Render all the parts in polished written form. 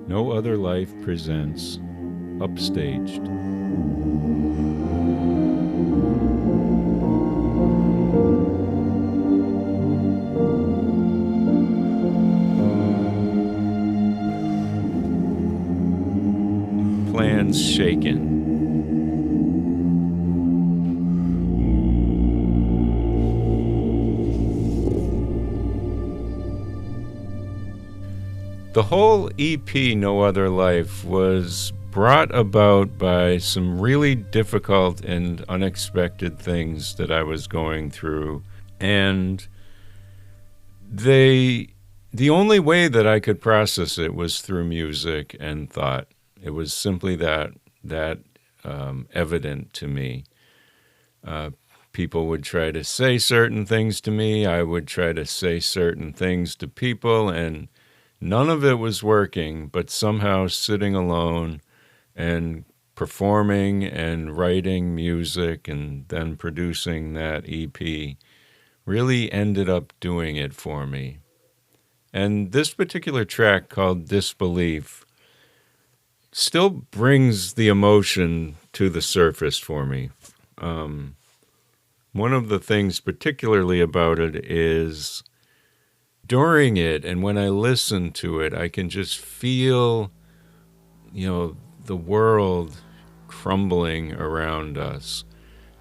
No Other Life presents Upstaged. Plans shaken. The whole EP, No Other Life, was brought about by some really difficult and unexpected things that I was going through. And the only way that I could process it was through music and thought. It was simply that evident to me. Uh, People would try to say certain things to me. I would try to say certain things to people, and none of it was working, but somehow sitting alone and performing and writing music and then producing that EP really ended up doing it for me. And this particular track called Disbelief still brings the emotion to the surface for me. One of the things particularly about it is during it and when I listen to it, I can just feel, the world crumbling around us.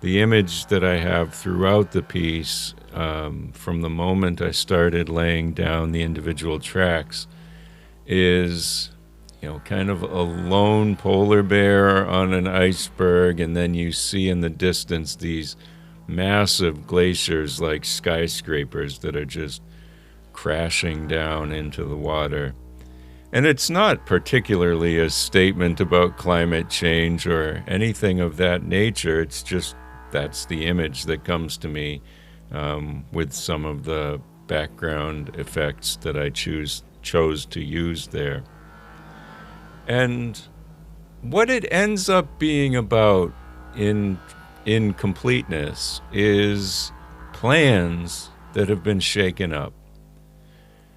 The image that I have throughout the piece, from the moment I started laying down the individual tracks, is, kind of a lone polar bear on an iceberg, and then you see in the distance these massive glaciers like skyscrapers that are just crashing down into the water. And it's not particularly a statement about climate change or anything of that nature. It's just that's the image that comes to me with some of the background effects that I chose to use there. And what it ends up being about in completeness is plans that have been shaken up.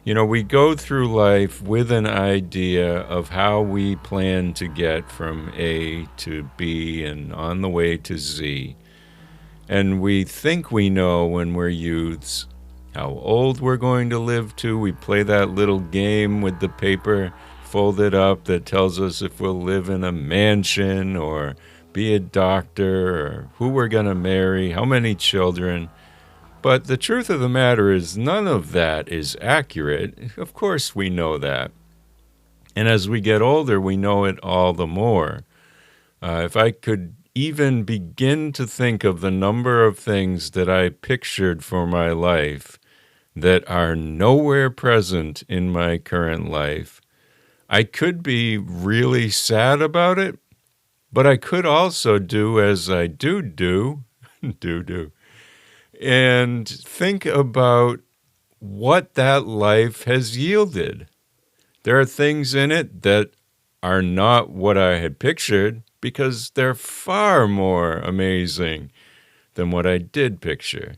We go through life with an idea of how we plan to get from A to B and on the way to Z. And we think we know when we're youths how old we're going to live to. We play that little game with the paper folded up that tells us if we'll live in a mansion or be a doctor or who we're going to marry, how many children. But the truth of the matter is none of that is accurate. Of course we know that. And as we get older, we know it all the more. If I could even begin to think of the number of things that I pictured for my life that are nowhere present in my current life, I could be really sad about it, but I could also do as I do, and think about what that life has yielded. There are things in it that are not what I had pictured because they're far more amazing than what I did picture.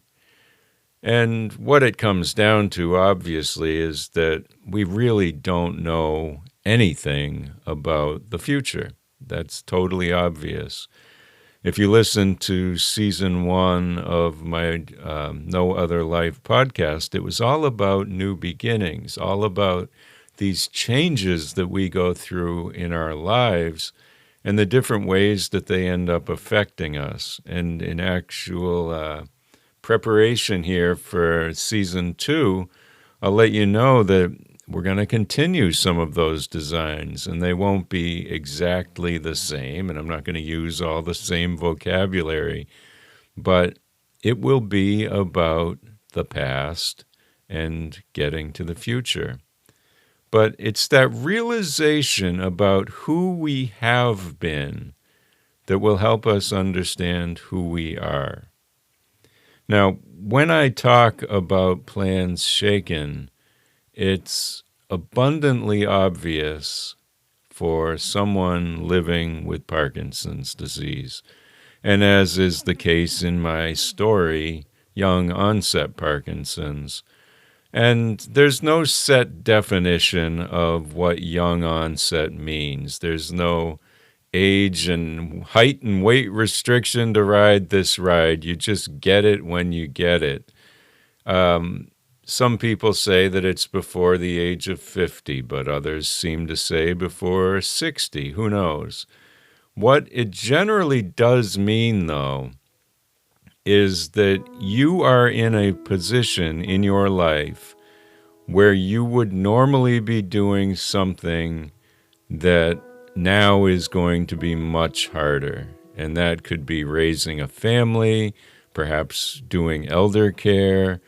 And what it comes down to, obviously, is that we really don't know anything about the future. That's totally obvious. If you listen to season 1 of my No Other Life podcast, it was all about new beginnings, all about these changes that we go through in our lives and the different ways that they end up affecting us. And in actual preparation here for season 2, I'll let you know that we're going to continue some of those designs, and they won't be exactly the same, and I'm not going to use all the same vocabulary, but it will be about the past and getting to the future. But it's that realization about who we have been that will help us understand who we are. Now, when I talk about plans shaken, it's abundantly obvious for someone living with Parkinson's disease. And as is the case in my story, young onset Parkinson's. And there's no set definition of what young onset means. There's no age and height and weight restriction to ride this ride. You just get it when you get it. Some people say that it's before the age of 50, but others seem to say before 60. Who knows? What it generally does mean, though, is that you are in a position in your life where you would normally be doing something that now is going to be much harder. And that could be raising a family, perhaps doing elder care,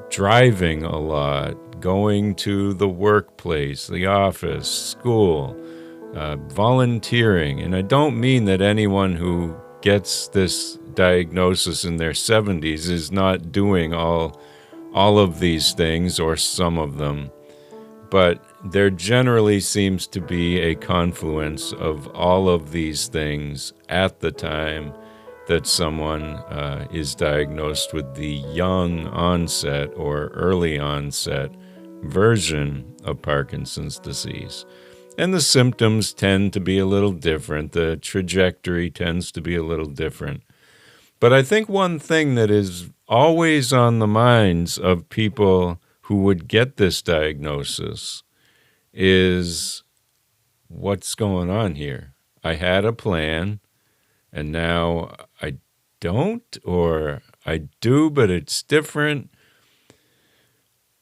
driving a lot, going to the workplace, the office, school, volunteering. And I don't mean that anyone who gets this diagnosis in their 70s is not doing all of these things or some of them. But there generally seems to be a confluence of all of these things at the time that someone is diagnosed with the young onset or early onset version of Parkinson's disease. And the symptoms tend to be a little different. The trajectory tends to be a little different. But I think one thing that is always on the minds of people who would get this diagnosis is, what's going on here? I had a plan, and now I don't, or I do, but it's different.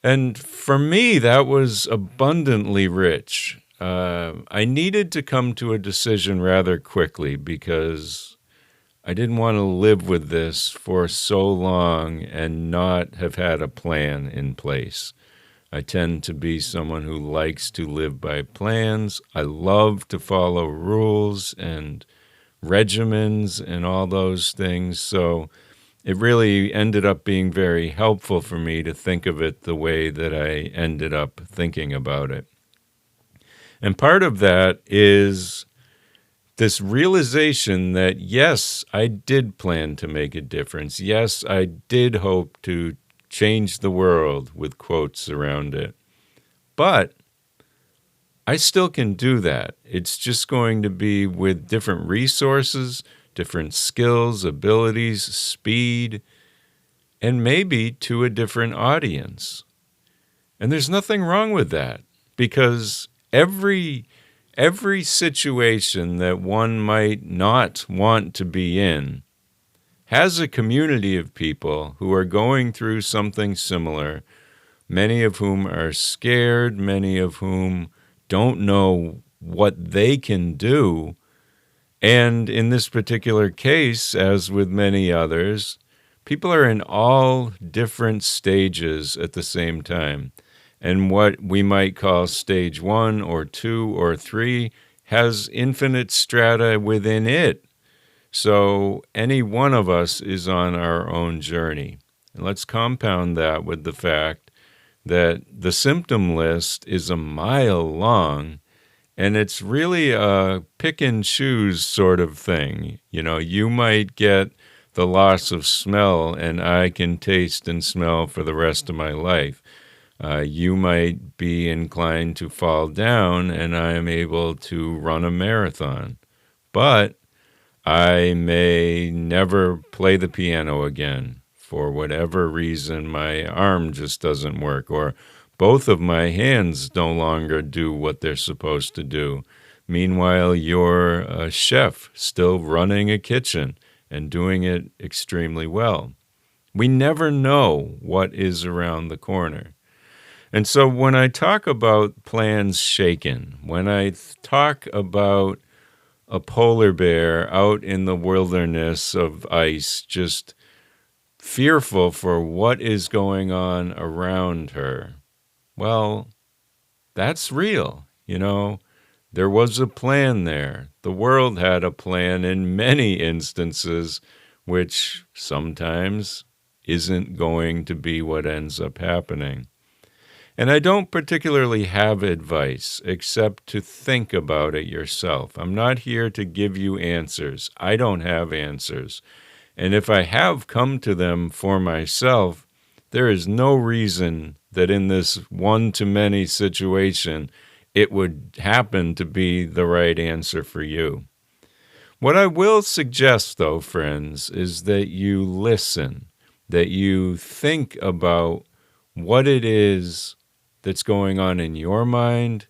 And for me, that was abundantly rich. I needed to come to a decision rather quickly because I didn't want to live with this for so long and not have had a plan in place. I tend to be someone who likes to live by plans. I love to follow rules and regimens and all those things. So it really ended up being very helpful for me to think of it the way that I ended up thinking about it. And part of that is this realization that, yes, I did plan to make a difference. Yes, I did hope to change the world, with quotes around it. But I still can do that. It's just going to be with different resources, different skills, abilities, speed, and maybe to a different audience. And there's nothing wrong with that, because every situation that one might not want to be in has a community of people who are going through something similar, many of whom are scared, many of whom don't know what they can do. And in this particular case, as with many others, people are in all different stages at the same time. And what we might call stage 1 or 2 or 3 has infinite strata within it. So any one of us is on our own journey. And let's compound that with the fact that the symptom list is a mile long, and it's really a pick and choose sort of thing. You know, you might get the loss of smell, and I can taste and smell for the rest of my life. You might be inclined to fall down, and I am able to run a marathon. But I may never play the piano again. For whatever reason, my arm just doesn't work, or both of my hands no longer do what they're supposed to do. Meanwhile, you're a chef still running a kitchen and doing it extremely well. We never know what is around the corner. And so when I talk about plans shaken, when I talk about a polar bear out in the wilderness of ice, just fearful for what is going on around her, well, that's real. You know, there was a plan there. The world had a plan in many instances, which sometimes isn't going to be what ends up happening. And I don't particularly have advice except to think about it yourself. I'm not here to give you answers. I don't have answers. And if I have come to them for myself, There is no reason that in this one-to-many situation, it would happen to be the right answer for you. What I will suggest, though, friends, is that you listen, that you think about what it is that's going on in your mind.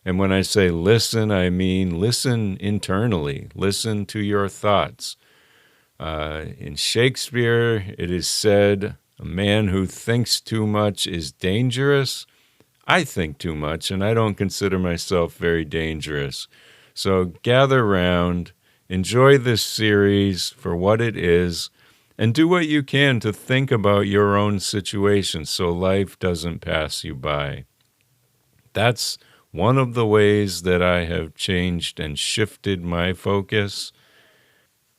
And when I say listen, I mean listen internally, listen to your thoughts. In Shakespeare, it is said, a man who thinks too much is dangerous. I think too much, and I don't consider myself very dangerous. So gather round, enjoy this series for what it is, and do what you can to think about your own situation so life doesn't pass you by. That's one of the ways that I have changed and shifted my focus.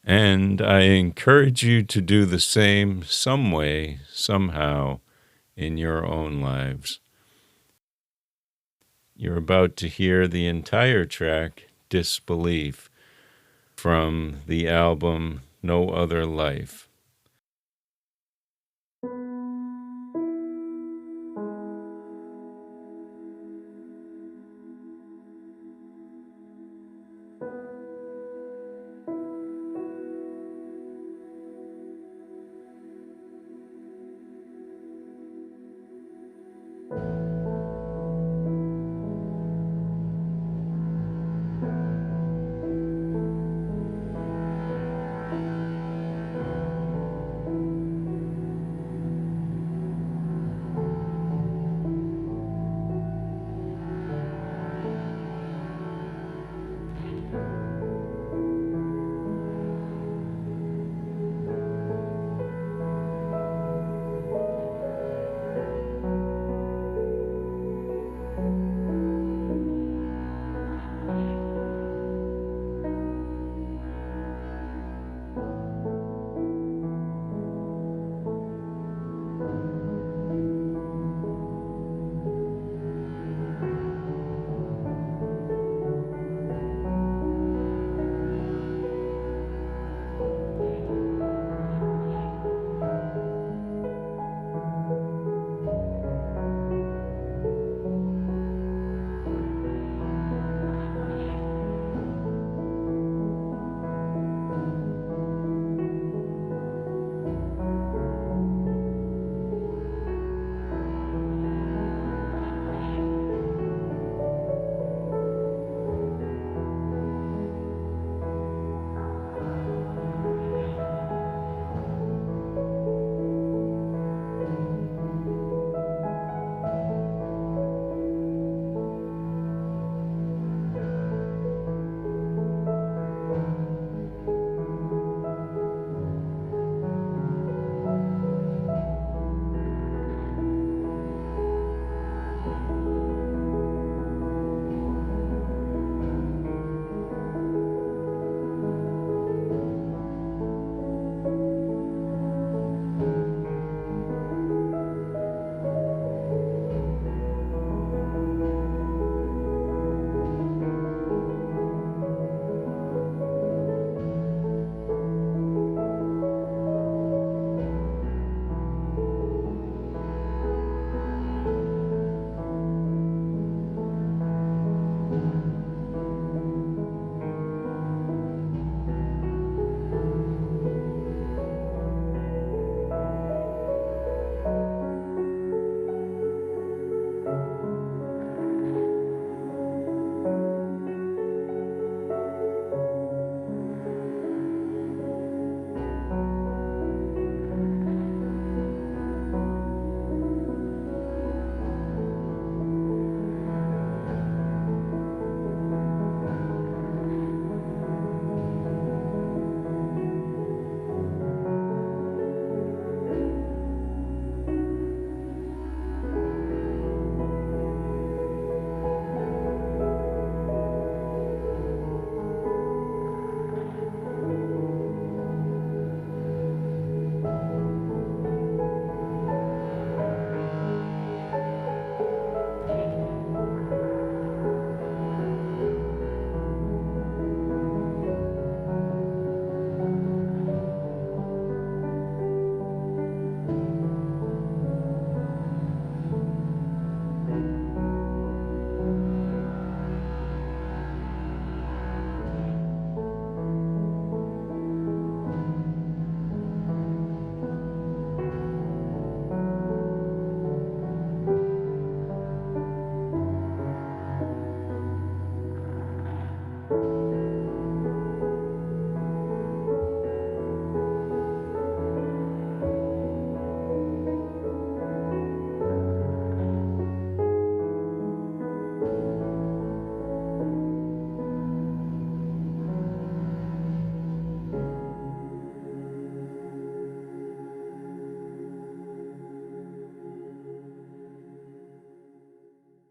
And I encourage you to do the same some way, somehow, in your own lives. You're about to hear the entire track, Disbelief, from the album No Other Life.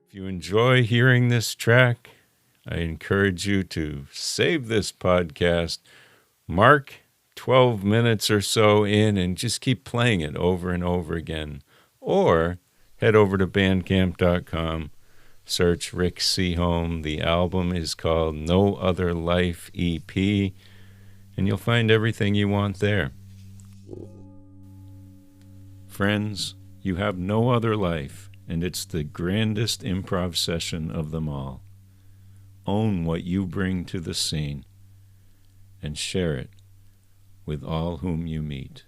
If you enjoy hearing this track, I encourage you to save this podcast, mark 12 minutes or so in, and just keep playing it over and over again. Or head over to bandcamp.com, search Rick Seaholm. The album is called No Other Life EP, and you'll find everything you want there. Friends, you have no other life, and it's the grandest improv session of them all. Own what you bring to the scene and share it with all whom you meet.